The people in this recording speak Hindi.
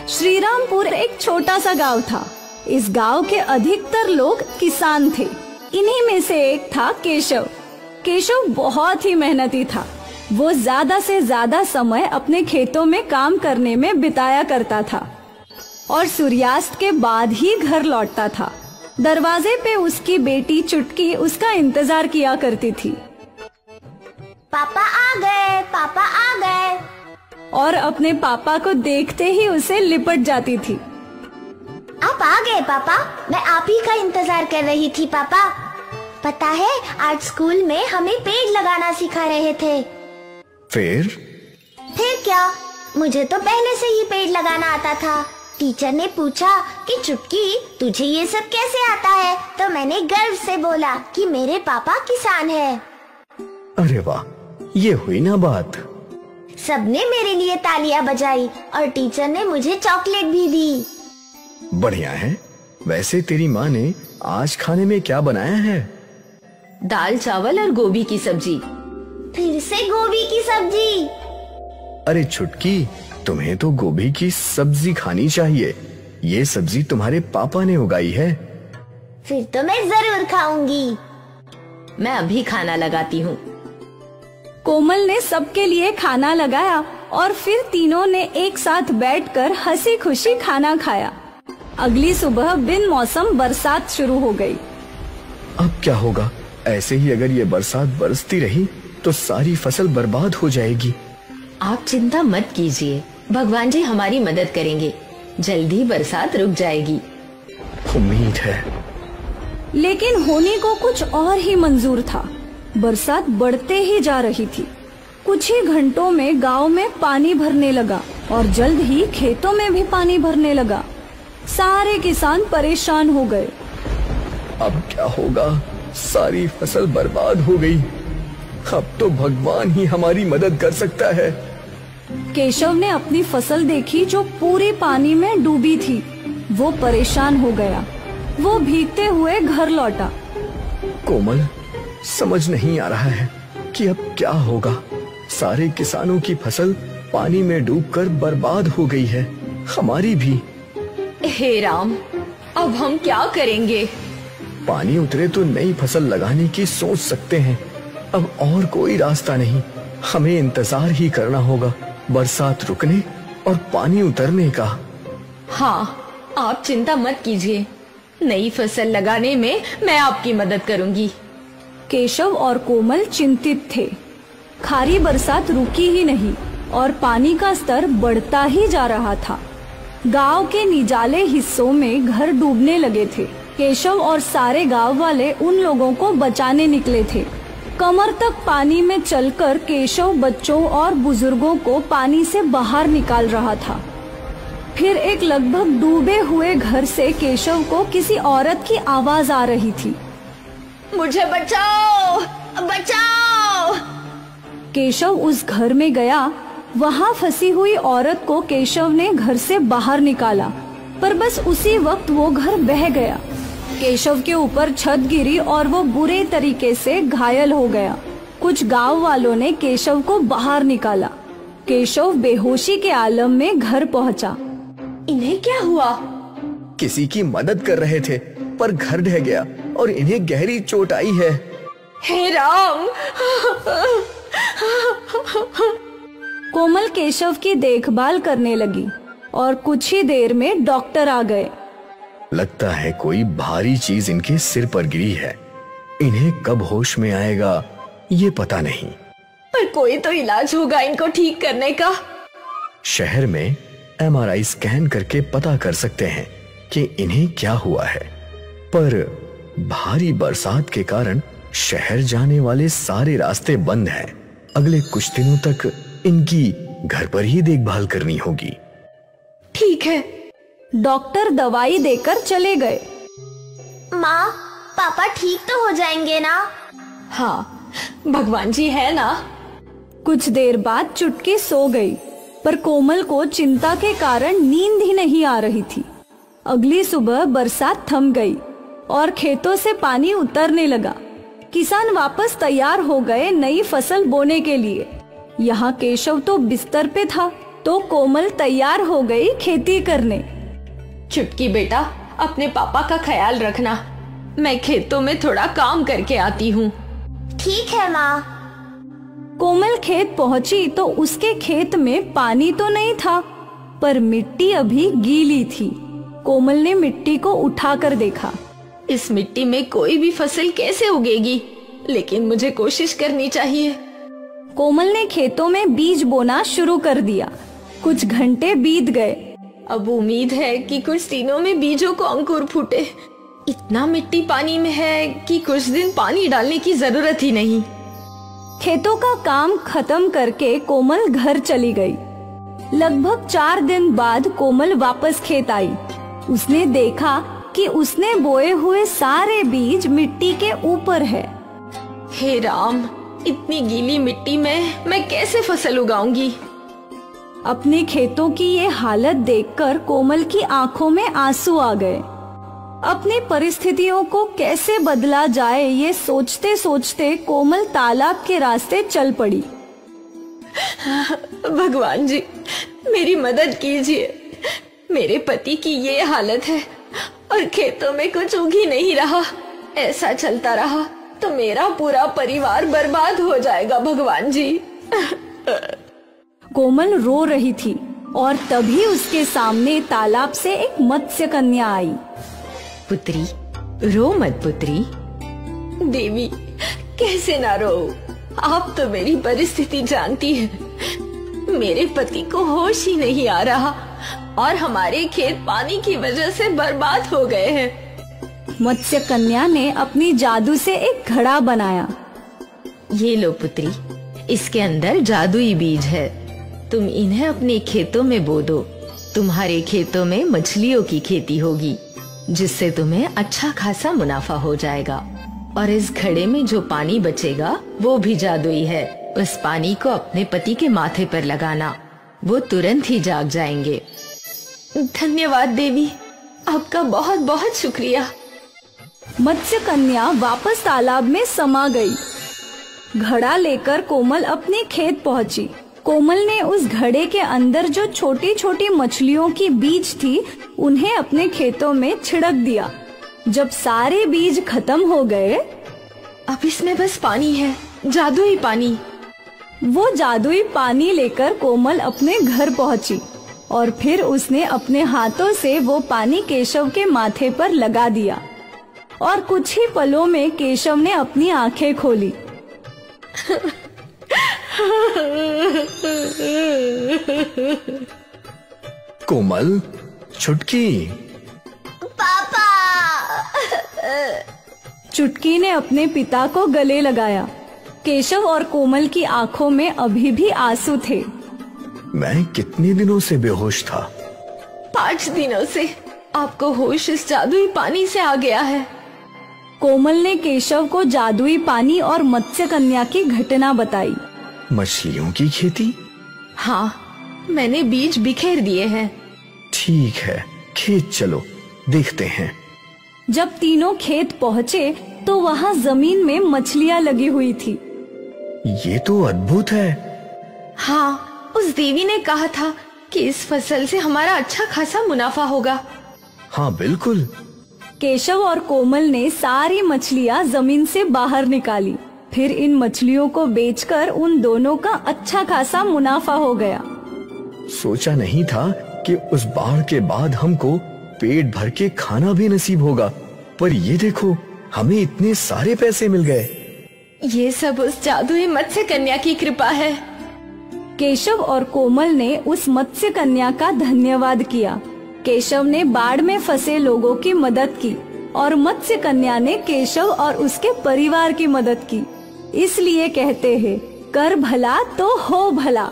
श्रीरामपुर एक छोटा सा गांव था। इस गांव के अधिकतर लोग किसान थे। इन्हीं में से एक था केशव। केशव बहुत ही मेहनती था। वो ज्यादा से ज्यादा समय अपने खेतों में काम करने में बिताया करता था और सूर्यास्त के बाद ही घर लौटता था। दरवाजे पे उसकी बेटी चुटकी उसका इंतजार किया करती थी। पापा आ गए, पापा आ गए। और अपने पापा को देखते ही उसे लिपट जाती थी। आप आ गए पापा, मैं आप ही का इंतजार कर रही थी पापा। पता है आज स्कूल में हमें पेड़ लगाना सिखा रहे थे। फिर क्या, मुझे तो पहले से ही पेड़ लगाना आता था। टीचर ने पूछा कि चुटकी तुझे ये सब कैसे आता है, तो मैंने गर्व से बोला कि मेरे पापा किसान है। अरे वाह, ये हुई ना बात। सबने मेरे लिए तालियां बजाई और टीचर ने मुझे चॉकलेट भी दी। बढ़िया है। वैसे तेरी माँ ने आज खाने में क्या बनाया है? दाल चावल और गोभी की सब्जी। फिर से गोभी की सब्जी? अरे छुटकी, तुम्हें तो गोभी की सब्जी खानी चाहिए। ये सब्जी तुम्हारे पापा ने उगाई है। फिर तो मैं जरूर खाऊंगी। मैं अभी खाना लगाती हूँ। कोमल ने सबके लिए खाना लगाया और फिर तीनों ने एक साथ बैठकर हंसी खुशी खाना खाया। अगली सुबह बिन मौसम बरसात शुरू हो गई। अब क्या होगा? ऐसे ही अगर ये बरसात बरसती रही तो सारी फसल बर्बाद हो जाएगी। आप चिंता मत कीजिए, भगवान जी हमारी मदद करेंगे। जल्दी बरसात रुक जाएगी। उम्मीद है। लेकिन होने को कुछ और ही मंजूर था। बरसात बढ़ते ही जा रही थी। कुछ ही घंटों में गांव में पानी भरने लगा और जल्द ही खेतों में भी पानी भरने लगा। सारे किसान परेशान हो गए। अब क्या होगा? सारी फसल बर्बाद हो गई। अब तो भगवान ही हमारी मदद कर सकता है। केशव ने अपनी फसल देखी जो पूरी पानी में डूबी थी। वो परेशान हो गया। वो भीगते हुए घर लौटा। कोमल, समझ नहीं आ रहा है कि अब क्या होगा। सारे किसानों की फसल पानी में डूबकर बर्बाद हो गई है, हमारी भी। हे राम, अब हम क्या करेंगे? पानी उतरे तो नई फसल लगाने की सोच सकते हैं। अब और कोई रास्ता नहीं। हमें इंतजार ही करना होगा बरसात रुकने और पानी उतरने का। हाँ, आप चिंता मत कीजिए। नई फसल लगाने में मैं आपकी मदद करूंगी। केशव और कोमल चिंतित थे। खारी बरसात रुकी ही नहीं और पानी का स्तर बढ़ता ही जा रहा था। गांव के निजाले हिस्सों में घर डूबने लगे थे। केशव और सारे गांव वाले उन लोगों को बचाने निकले थे। कमर तक पानी में चलकर केशव बच्चों और बुजुर्गों को पानी से बाहर निकाल रहा था। फिर एक लगभग डूबे हुए घर से केशव को किसी औरत की आवाज आ रही थी। मुझे बचाओ, बचाओ। केशव उस घर में गया। वहाँ फंसी हुई औरत को केशव ने घर से बाहर निकाला, पर बस उसी वक्त वो घर बह गया। केशव के ऊपर छत गिरी और वो बुरे तरीके से घायल हो गया। कुछ गांव वालों ने केशव को बाहर निकाला। केशव बेहोशी के आलम में घर पहुंचा। इन्हें क्या हुआ? किसी की मदद कर रहे थे पर घर ढह गया और इन्हें गहरी चोट आई है। हे राम! कोमल केशव की देखभाल करने लगी और कुछ ही देर में डॉक्टर आ गए। लगता है कोई भारी चीज इनके सिर पर गिरी है। इन्हें कब होश में आएगा ये पता नहीं। पर कोई तो इलाज होगा इनको ठीक करने का। शहर में MRI स्कैन करके पता कर सकते हैं कि इन्हें क्या हुआ है। पर भारी बरसात के कारण शहर जाने वाले सारे रास्ते बंद हैं। अगले कुछ दिनों तक इनकी घर पर ही देखभाल करनी होगी। ठीक है। डॉक्टर दवाई देकर चले गए। माँ, पापा ठीक तो हो जाएंगे ना? हाँ, भगवान जी है ना। कुछ देर बाद चुटकी सो गई, पर कोमल को चिंता के कारण नींद ही नहीं आ रही थी। अगली सुबह बरसात थम गई और खेतों से पानी उतरने लगा। किसान वापस तैयार हो गए नई फसल बोने के लिए। यहाँ केशव तो बिस्तर पे था तो कोमल तैयार हो गई खेती करने। चुटकी बेटा, अपने पापा का ख्याल रखना। मैं खेतों में थोड़ा काम करके आती हूँ। ठीक है माँ। कोमल खेत पहुंची तो उसके खेत में पानी तो नहीं था, पर मिट्टी अभी गीली थी। कोमल ने मिट्टी को उठाकर देखा। इस मिट्टी में कोई भी फसल कैसे उगेगी, लेकिन मुझे कोशिश करनी चाहिए। कोमल ने खेतों में बीज बोना शुरू कर दिया। कुछ घंटे बीत गए। अब उम्मीद है कि कुछ दिनों में बीजों को अंकुर फूटे। इतना मिट्टी पानी में है कि कुछ दिन पानी डालने की जरूरत ही नहीं। खेतों का काम खत्म करके कोमल घर चली गई। लगभग 4 दिन बाद कोमल वापस खेत आई। उसने देखा कि उसने बोए हुए सारे बीज मिट्टी के ऊपर है। हे राम, इतनी गीली मिट्टी में मैं कैसे फसल उगाऊंगी। अपने खेतों की ये हालत देखकर कोमल की आंखों में आंसू आ गए। अपनी परिस्थितियों को कैसे बदला जाए ये सोचते सोचते कोमल तालाब के रास्ते चल पड़ी। भगवान जी, मेरी मदद कीजिए। मेरे पति की ये हालत है और खेतों में कुछ उग ही नहीं रहा। ऐसा चलता रहा तो मेरा पूरा परिवार बर्बाद हो जाएगा। भगवान जी। कोमल रो रही थी और तभी उसके सामने तालाब से एक मत्स्य कन्या आई। पुत्री, रो मत पुत्री। देवी, कैसे ना रो। आप तो मेरी परिस्थिति जानती है। मेरे पति को होश ही नहीं आ रहा और हमारे खेत पानी की वजह से बर्बाद हो गए हैं। मत्स्य कन्या ने अपनी जादू से एक घड़ा बनाया। ये लो पुत्री, इसके अंदर जादुई बीज है। तुम इन्हें अपने खेतों में बो दो। तुम्हारे खेतों में मछलियों की खेती होगी, जिससे तुम्हें अच्छा खासा मुनाफा हो जाएगा। और इस घड़े में जो पानी बचेगा वो भी जादुई है। उस पानी को अपने पति के माथे पर लगाना, वो तुरंत ही जाग जाएंगे। धन्यवाद देवी, आपका बहुत बहुत शुक्रिया। मत्स्य कन्या वापस तालाब में समा गई। घड़ा लेकर कोमल अपने खेत पहुंची। कोमल ने उस घड़े के अंदर जो छोटी छोटी मछलियों की बीज थी उन्हें अपने खेतों में छिड़क दिया। जब सारे बीज खत्म हो गए, अब इसमें बस पानी है, जादुई पानी। वो जादुई पानी लेकर कोमल अपने घर पहुंची और फिर उसने अपने हाथों से वो पानी केशव के माथे पर लगा दिया और कुछ ही पलों में केशव ने अपनी आंखें खोली। कोमल, छुटकी। पापा। चुटकी ने अपने पिता को गले लगाया। केशव और कोमल की आंखों में अभी भी आंसू थे। मैं कितने दिनों से बेहोश था? 5 दिनों से। आपको होश इस जादुई पानी से आ गया है। कोमल ने केशव को जादुई पानी और मत्स्य कन्या की घटना बताई। मछलियों की खेती? हाँ, मैंने बीज बिखेर दिए हैं। ठीक है, खेत चलो, देखते हैं। जब तीनों खेत पहुँचे तो वहाँ जमीन में मछलियाँ लगी हुई थी। ये तो अद्भुत है। हाँ, उस देवी ने कहा था कि इस फसल से हमारा अच्छा खासा मुनाफा होगा। हाँ बिल्कुल। केशव और कोमल ने सारी मछलियाँ जमीन से बाहर निकाली। फिर इन मछलियों को बेचकर उन दोनों का अच्छा खासा मुनाफा हो गया। सोचा नहीं था कि उस बाढ़ के बाद हमको पेट भर के खाना भी नसीब होगा, पर ये देखो, हमें इतने सारे पैसे मिल गए। ये सब उस जादुई मत्स्य कन्या की कृपा है। केशव और कोमल ने उस मत्स्य कन्या का धन्यवाद किया। केशव ने बाढ़ में फंसे लोगों की मदद की और मत्स्य कन्या ने केशव और उसके परिवार की मदद की। इसलिए कहते हैं, कर भला तो हो भला।